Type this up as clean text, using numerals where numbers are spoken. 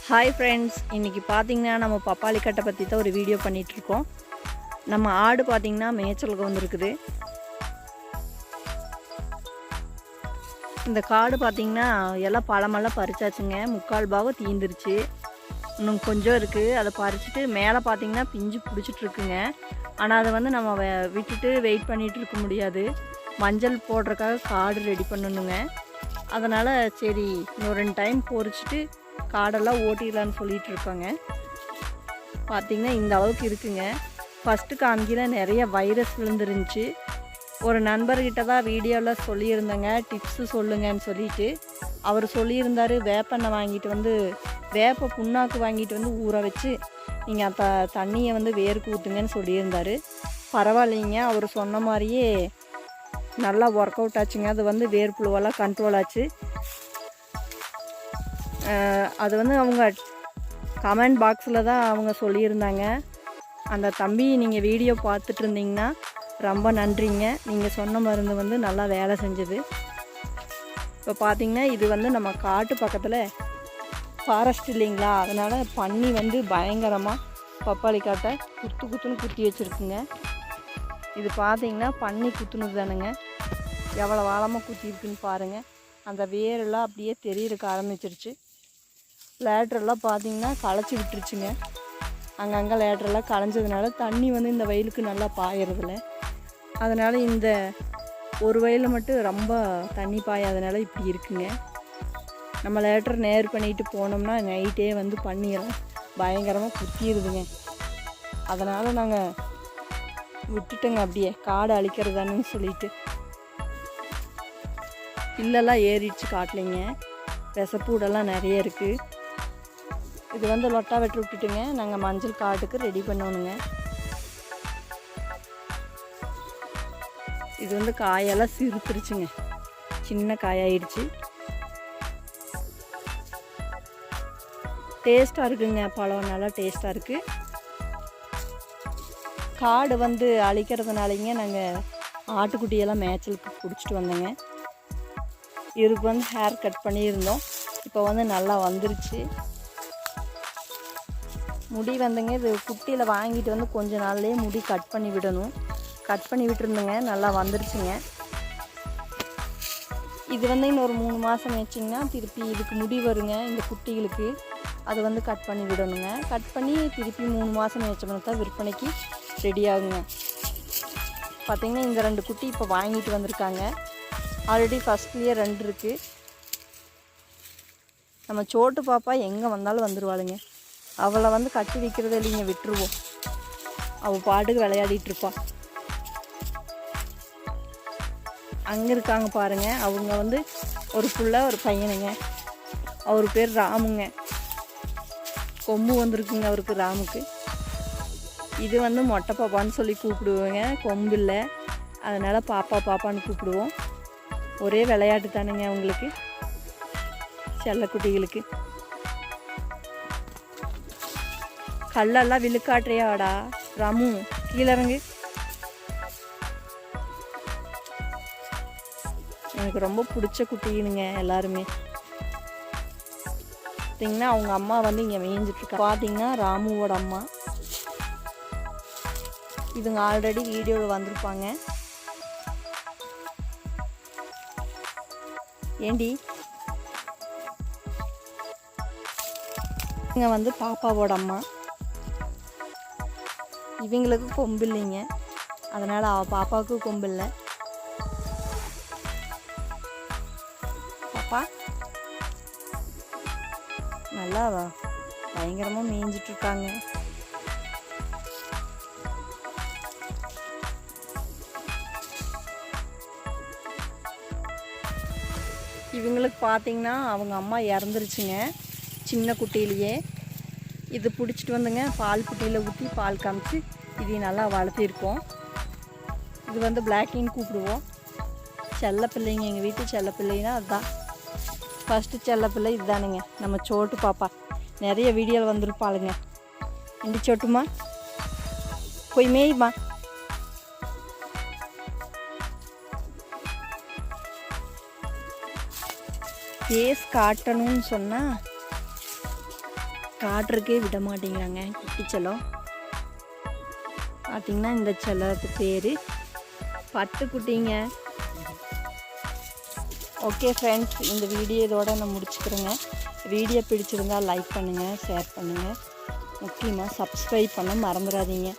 Hi friends, இன்றைக்கி பார்த்திங்கன்னா நம்ம பப்பாளி கட்டை பற்றி தான் ஒரு வீடியோ பண்ணிகிட்ருக்கோம். நம்ம ஆடு பார்த்திங்கன்னா மேய்ச்சலுக்கு வந்துருக்குது. இந்த காடு பார்த்திங்கன்னா எல்லாம் பழமெல்லாம் பறிச்சாச்சுங்க. 3/4 பாகம் தீந்துருச்சு. இன்னும் கொஞ்சம் இருக்குது. அதை பறிச்சுட்டு மேலே பார்த்திங்கன்னா பிஞ்சு பிடிச்சிட்ருக்குங்க. ஆனால் அதை வந்து நம்ம விட்டுட்டு வெயிட் பண்ணிகிட்டு இருக்க முடியாது. மஞ்சள் போடுறதுக்காக காடு ரெடி பண்ணணுங்க. அதனால் சரி இன்னும் 2 டைம் பொறிச்சிட்டு காடெல்லாம் ஓட்டிடலான்னு சொல்லிகிட்டு இருக்காங்க. பார்த்திங்கன்னா இந்த அளவுக்கு இருக்குங்க. ஃபஸ்ட்டு காமிக்கில நிறைய வைரஸ் விழுந்துருந்துச்சு. ஒரு நண்பர்கிட்ட தான் வீடியோவில் சொல்லியிருந்தேங்க, டிப்ஸு சொல்லுங்கன்னு சொல்லிட்டு. அவர் சொல்லியிருந்தார், வேப்பெண்ணெய் வாங்கிட்டு வந்து வேப்ப புண்ணாக்கு வாங்கிட்டு வந்து ஊற வச்சு நீங்கள் தண்ணியை வந்து வேருக்கு ஊற்றுங்கன்னு சொல்லியிருந்தார். பரவாயில்லைங்க, அவர் சொன்ன மாதிரியே நல்லா ஒர்க் அவுட் ஆச்சுங்க. அது வந்து வேர்ப்புழுவெல்லாம் கண்ட்ரோல் ஆச்சு. அது வந்து அவங்க கமெண்ட் பாக்ஸில் தான் அவங்க சொல்லியிருந்தாங்க. அந்த தம்பி நீங்கள் வீடியோ பார்த்துட்டு இருந்தீங்கன்னா ரொம்ப நன்றிங்க. நீங்கள் சொன்ன மருந்து வந்து நல்லா வேலை செஞ்சது. இப்போ பார்த்திங்கன்னா இது வந்து நம்ம காட்டு பக்கத்தில் ஃபாரஸ்ட் இல்லைங்களா, அதனால் பன்னி வந்து பயங்கரமாக பப்பாளி காட்டை குத்துன்னு குத்தி வச்சுருக்குங்க. இது பார்த்திங்கன்னா பன்னி குத்துனது தானுங்க. எவ்வளோ வாழமாக குத்திருக்குன்னு பாருங்கள். அந்த வேரெல்லாம் அப்படியே தெரியறதுக்கு ஆரம்பிச்சிருச்சு. லேட்ரெல்லாம் பார்த்திங்கன்னா களைச்சி விட்டுருச்சுங்க. அங்கங்கே லேட்ரெல்லாம் களைஞ்சதுனால தண்ணி வந்து இந்த வயலுக்கு நல்லா பாயறதில்ல. அதனால் இந்த ஒரு வயலில் மட்டும் ரொம்ப தண்ணி பாயாதனால இப்படி இருக்குங்க. நம்ம லேட்டர் நேர் பண்ணிட்டு போனோம்னா நைட்டே வந்து பண்ணிடலாம், பயங்கரமாக குத்திடுதுங்க. அதனால் நாங்கள் விட்டுட்டோங்க, அப்படியே காடு அழிக்கிறதானு சொல்லிட்டு. இல்லெல்லாம் ஏறிடுச்சு காட்டலைங்க. விசப்பூடெல்லாம் நிறைய இருக்குது. இது வந்து லொட்டா வெட்டி விட்டுட்டுங்க. நாங்கள் மஞ்சள் காட்டுக்கு ரெடி பண்ணணுங்க. இது வந்து காயெல்லாம் சிறுத்துருச்சுங்க, சின்ன காயாயிடுச்சு. டேஸ்ட்டாக இருக்குங்க, பழம் நல்லா டேஸ்ட்டாக இருக்குது. காடு வந்து அழிக்கிறதுனாலங்க நாங்கள் ஆட்டுக்குட்டியெல்லாம் மேய்ச்சலுக்கு பிடிச்சிட்டு வந்தோங்க. இதுக்கு வந்து ஹேர் கட் பண்ணியிருந்தோம். இப்போ வந்து நல்லா வந்துருச்சு முடி வந்துங்க. இது குட்டியில் வாங்கிட்டு வந்து கொஞ்ச நாள்லேயே முடி கட் பண்ணி விடணும். கட் பண்ணி விட்டுருந்தோங்க, நல்லா வந்துருச்சுங்க. இது வந்து இன்னொரு 3 மாதம் வச்சிங்கன்னா திருப்பி இதுக்கு முடி வருங்க. இந்த குட்டிகளுக்கு அது வந்து கட் பண்ணி விடணுங்க. கட் பண்ணி திருப்பி 3 மாதம் வச்சோம்னா தான் விற்பனைக்கு ரெடி ஆகுங்க. பார்த்திங்கன்னா இந்த 2 குட்டி இப்போ வாங்கிட்டு வந்திருக்காங்க. ஆல்ரெடி ஃபஸ்ட்லேயே 2 இருக்குது. நம்ம சோட்டு பாப்பா எங்கே வந்தாலும் வந்துடுவாளுங்க. அவளை வந்து கட்டி வைக்கிறத இல்லைங்க, விட்டுருவோம். அவள் பாட்டுக்கு விளையாடிட்டுருப்பா. அங்கே இருக்காங்க பாருங்கள், அவங்க வந்து ஒரு புள்ள ஒரு பையனுங்க. அவர் பேர் ராமுங்க. கொம்பு வந்திருக்குங்க அவருக்கு, ராமுக்கு. இது வந்து மொட்டை பாப்பான்னு சொல்லி கூப்பிடுவோங்க, கொம்பு இல்லை, அதனால் பாப்பா பாப்பான்னு கூப்பிடுவோம். ஒரே விளையாட்டு தானுங்க அவங்களுக்கு, செல்லக்குட்டிகளுக்கு. கல்லெல்லாம் விழுக்காட்டுறியாடா ராமு, கீழே இறங்கு. எனக்கு ரொம்ப பிடிச்ச குட்டினுங்க எல்லாருமே. பார்த்திங்கன்னா அவங்க அம்மா வந்து இங்கே மேய்ஞ்சிட்ருக்கா. பார்த்திங்கன்னா ராமுவோட அம்மா. இதுங்க ஆல்ரெடி வீடியோவில் வந்திருப்பாங்க. ஏண்டி இங்கே வந்து பாப்பாவோட அம்மா. இவங்களுக்கு கொம்பு இல்லைங்க, அதனால் அவள் பாப்பாவுக்கு கொம்பு இல்லை. பாப்பா நல்லா பயங்கரமாக மேய்ஞ்சிட்ருக்காங்க. இவங்களுக்கு பார்த்திங்கன்னா அவங்க அம்மா இறந்துருச்சுங்க சின்ன குட்டியிலையே. இது பிடிச்சிட்டு வந்துங்க பால் குட்டியில் ஊற்றி பால் காமிச்சு இதையும் நல்லா வளர்த்திருக்கோம். இது வந்து பிளாக்கின்னு கூப்பிடுவோம். செல்ல பிள்ளைங்க, எங்கள் வீட்டு செல்ல பிள்ளைன்னா அதுதான். ஃபஸ்ட்டு செல்ல பிள்ளை இதுதானுங்க, நம்ம சோட்டு பாப்பா. நிறைய வீடியோவில் வந்துருப்பாளுங்க. இண்டி சோட்டுமா போய் மேய்மா. ஃபேஸ் காட்டணும்னு சொன்னால் காட்டுறக்கே விட மாட்டேங்கிறாங்க குட்டி செல்லம். பார்த்திங்கன்னா இந்த செல்லத்து பேர் பட்டுக்குட்டிங்க. ஓகே ஃப்ரெண்ட்ஸ், இந்த வீடியோ இதோட நான் முடிச்சுக்கிறேங்க. வீடியோ பிடிச்சிருந்தால் லைக் பண்ணுங்கள், ஷேர் பண்ணுங்கள், முக்கியமாக சப்ஸ்கிரைப் பண்ண மறந்துடாதீங்க.